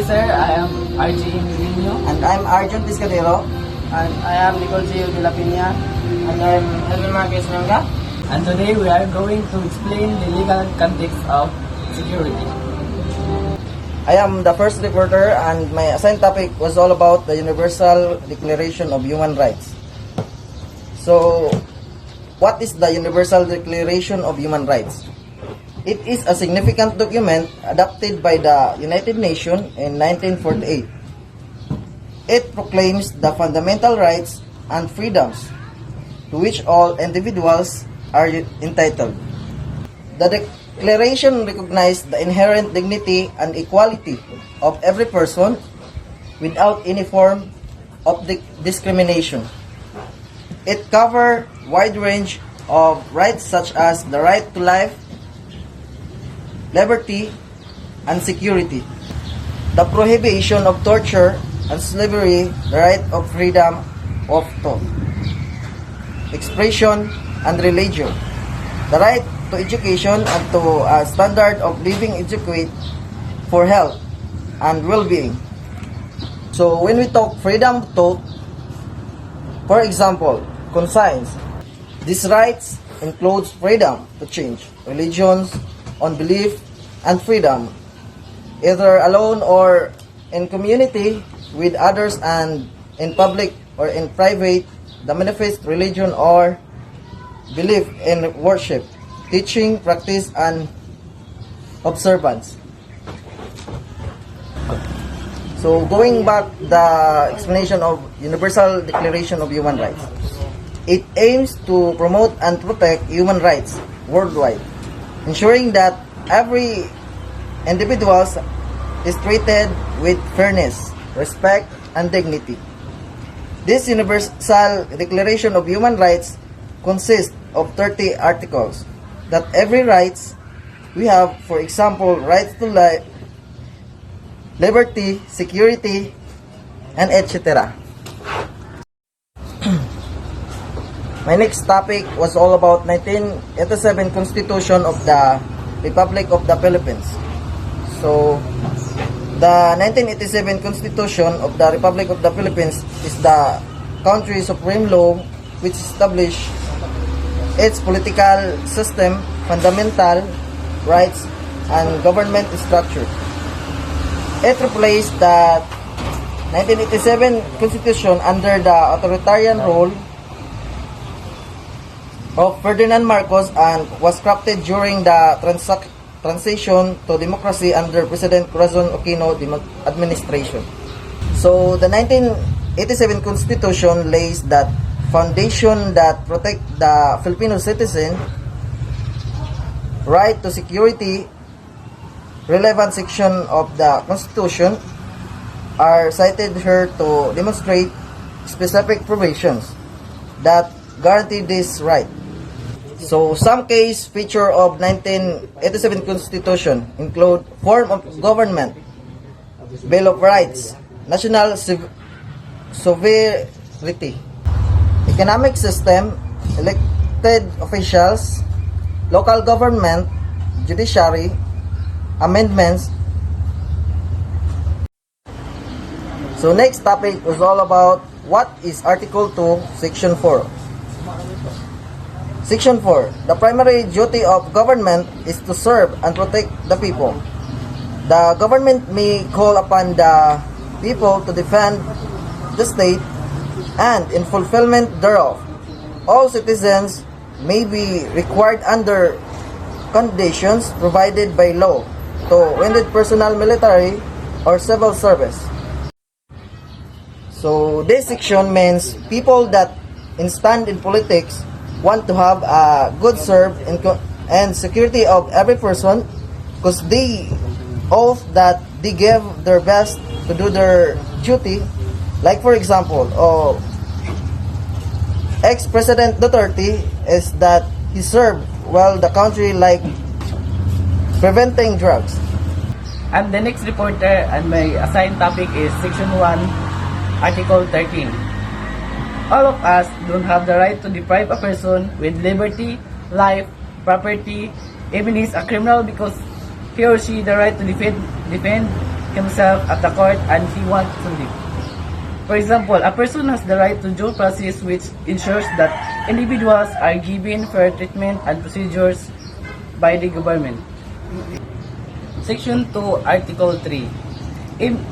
sir. I am RG Emilio. And I'm Arjun Piscadero. And I am Nicole Gio de la Pina. And I'm Elvin Marquez Nanga. And today we are going to explain the legal context of security. I am the first reporter, and my assigned topic was all about the Universal Declaration of Human Rights. So, what is the Universal Declaration of Human Rights? It is a significant document adopted by the United Nations in 1948. It proclaims the fundamental rights and freedoms to which all individuals are entitled. The Declaration recognizes the inherent dignity and equality of every person without any form of discrimination. It covers a wide range of rights such as the right to life, liberty, and security, the prohibition of torture and slavery, the right of freedom of thought, expression, and religion, the right to education and to a standard of living adequate for health and well-being. So when we talk freedom of thought, for example, conscience, these rights includes freedom to change religions on belief and freedom, either alone or in community with others and in public or in private, the manifest religion or belief in worship, teaching, practice, and observance. So going back the explanation of Universal Declaration of Human Rights, it aims to promote and protect human rights worldwide, ensuring that every individual is treated with fairness, respect, and dignity. This Universal Declaration of Human Rights consists of 30 articles that every rights we have, for example, rights to life, liberty, security, and etc. My next topic was all about 1987 Constitution of the Republic of the Philippines. So, the 1987 Constitution of the Republic of the Philippines is the country's supreme law which established its political system, fundamental rights, and government structure. It replaced the 1987 Constitution under the authoritarian rule of Ferdinand Marcos and was crafted during the transition to democracy under President Corazon Aquino administration. So the 1987 Constitution lays that foundation that protect the Filipino citizen right to security. Relevant section of the Constitution are cited here to demonstrate specific provisions that guarantee this right. So some case feature of 1987 Constitution include form of government, Bill of Rights, national sovereignty, economic system, elected officials, local government, judiciary, amendments. So next topic was all about what is Article 2, Section 4. Section 4. The primary duty of government is to serve and protect the people. The government may call upon the people to defend the state, and in fulfillment thereof, all citizens may be required under conditions provided by law to render personal military or civil service. So this section means people that stand in politics want to have a good serve and security of every person because they oath that they give their best to do their duty. Like for example, ex-President Duterte is that he served well the country like preventing drugs. I'm the next reporter and my assigned topic is Section 1, Article 13. All of us don't have the right to deprive a person with liberty, life, property, even is a criminal because he or she the right to defend himself at the court and he wants to leave. For example, a person has the right to due process which ensures that individuals are given fair treatment and procedures by the government. Section 2, Article 3.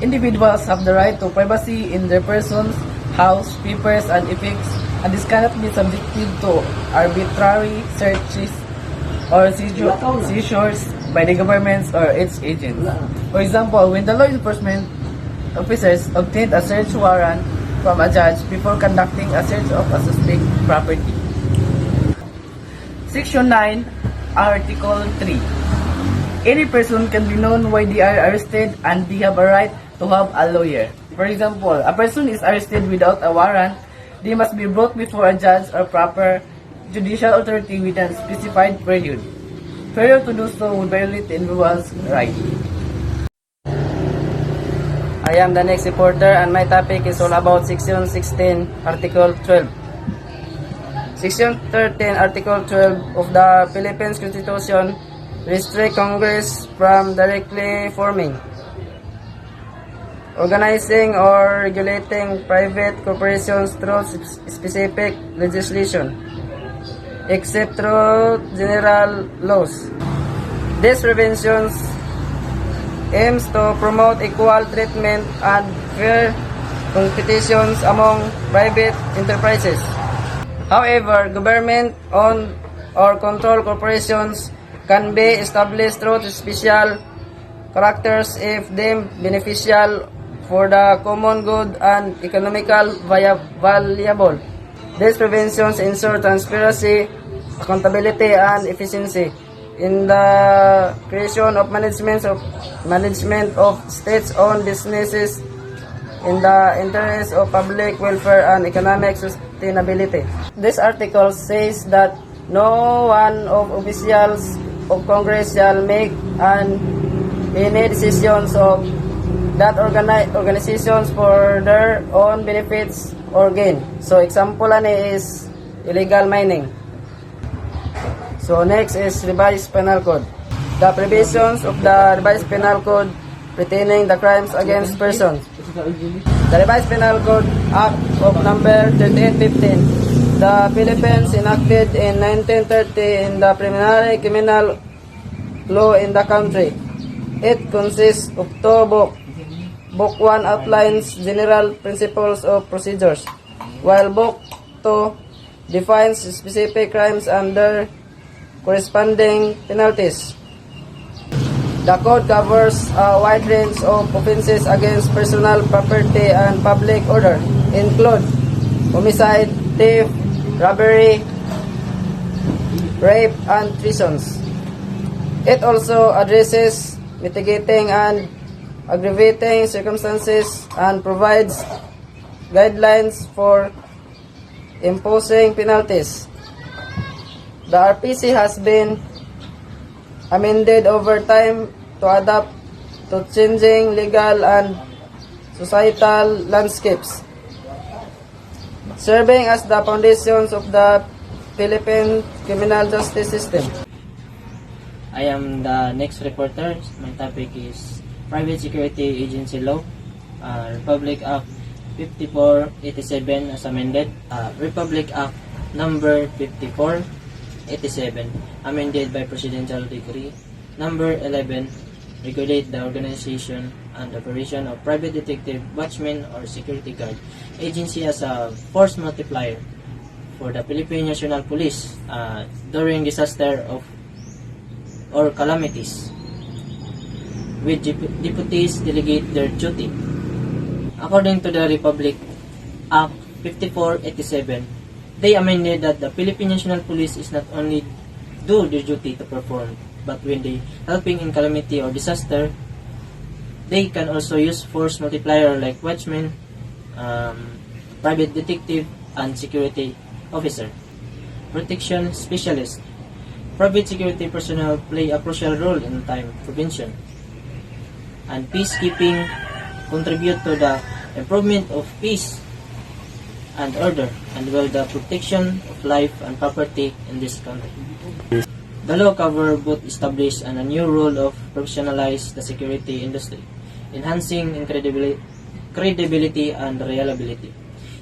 Individuals have the right to privacy in their persons, house, papers, and effects, and this cannot be subjected to arbitrary searches or seizures by the governments or its agents. For example, when the law enforcement officers obtained a search warrant from a judge before conducting a search of a suspect property. Section 9, Article 3. Any person can be known why they are arrested and they have a right to have a lawyer. For example, a person is arrested without a warrant, they must be brought before a judge or proper judicial authority within a specified period. Failure to do so would violate the individual's right. I am the next reporter and my topic is all about Section 16, Article 12. Section 13, Article 12 of the Philippines Constitution restrict Congress from directly forming, organizing, or regulating private corporations through specific legislation, except through general laws. These preventions aims to promote equal treatment and fair competitions among private enterprises. However, government-owned or controlled corporations can be established through special characters if deemed beneficial for the common good and economical valuable. These preventions ensure transparency, accountability, and efficiency in the creation of management of state-owned businesses in the interest of public welfare and economic sustainability. This article says that no one of officials of Congress shall make any decisions of that organizations for their own benefits or gain. So example is illegal mining. So next is revised penal code. The provisions of the revised penal code pertaining the crimes against persons. The revised penal code act of number 3815. The Philippines enacted in 1930 in the preliminary criminal law in the country. It consists of two books. Book 1 outlines general principles of procedures, while Book 2 defines specific crimes and their corresponding penalties. The code covers a wide range of offenses against personal property and public order, include homicide, theft, robbery, rape, and treasons. It also addresses mitigating and aggravating circumstances and provides guidelines for imposing penalties. The RPC has been amended over time to adapt to changing legal and societal landscapes, serving as the foundations of the Philippine criminal justice system. I am the next reporter. My topic is Private Security Agency Law, Republic Act 5487 as amended, Republic Act number 5487 amended by Presidential Decree number 11, regulate the organization and operation of private detective, watchman, or security guard agency as a force multiplier for the Philippine National Police during disaster or calamities, with deputies delegate their duty. According to the Republic Act 5487, they amended that the Philippine National Police is not only do their duty to perform, but when they helping in calamity or disaster, they can also use force multiplier like watchman, private detective, and security officer. Protection specialist. Private security personnel play a crucial role in time prevention and peacekeeping, contribute to the improvement of peace and order, and well the protection of life and property in this country. The law cover both established and a new rule of professionalize the security industry. enhancing credibility and reliability.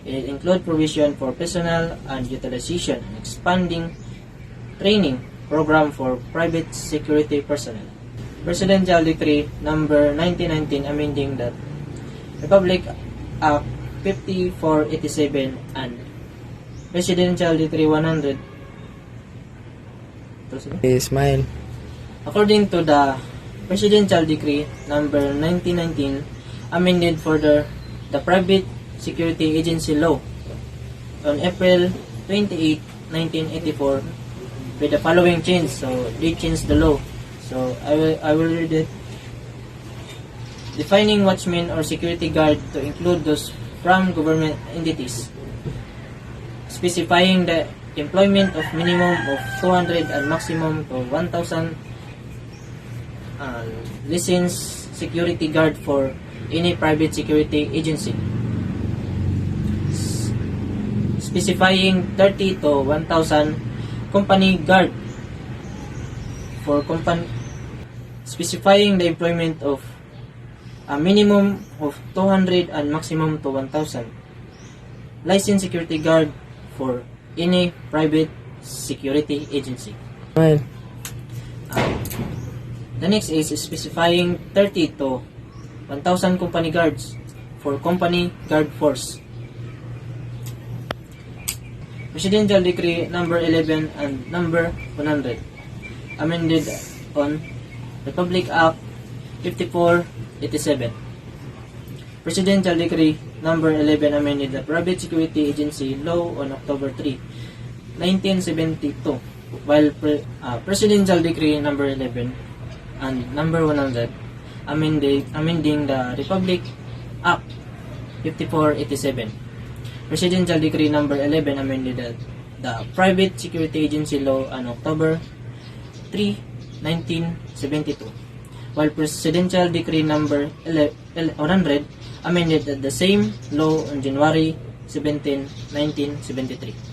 It includes provision for personnel and utilization, and expanding training program for private security personnel. Presidential Decree Number 1919 amending the Republic Act 5487 and Presidential Decree 100. Smile. According to the Presidential Decree Number 1919 amended further the Private Security Agency Law on April 28, 1984 with the following change. So they changed the law. So I will read it. Defining watchmen or security guard to include those from government entities. Specifying the employment of minimum of 200 and maximum to 1,000 licensed security guard for any private security agency. Specifying 30 to 1,000 company guard for company. Specifying the employment of a minimum of 200 and maximum to 1,000 licensed security guard for any private security agency. Smile. The next is specifying 30 to 1,000 company guards for company guard force. Presidential Decree Number 11 and Number 100 amended on Republic Act 5487. Presidential Decree Number 11 amended the Private Security Agency Law on October 3, 1972, while Presidential Decree Number 11 and Number 100 amending the Republic Act 5487. Presidential Decree Number 11 amended the Private Security Agency Law on October 3, 1972, while Presidential Decree Number 100 amended the same law on January 17, 1973.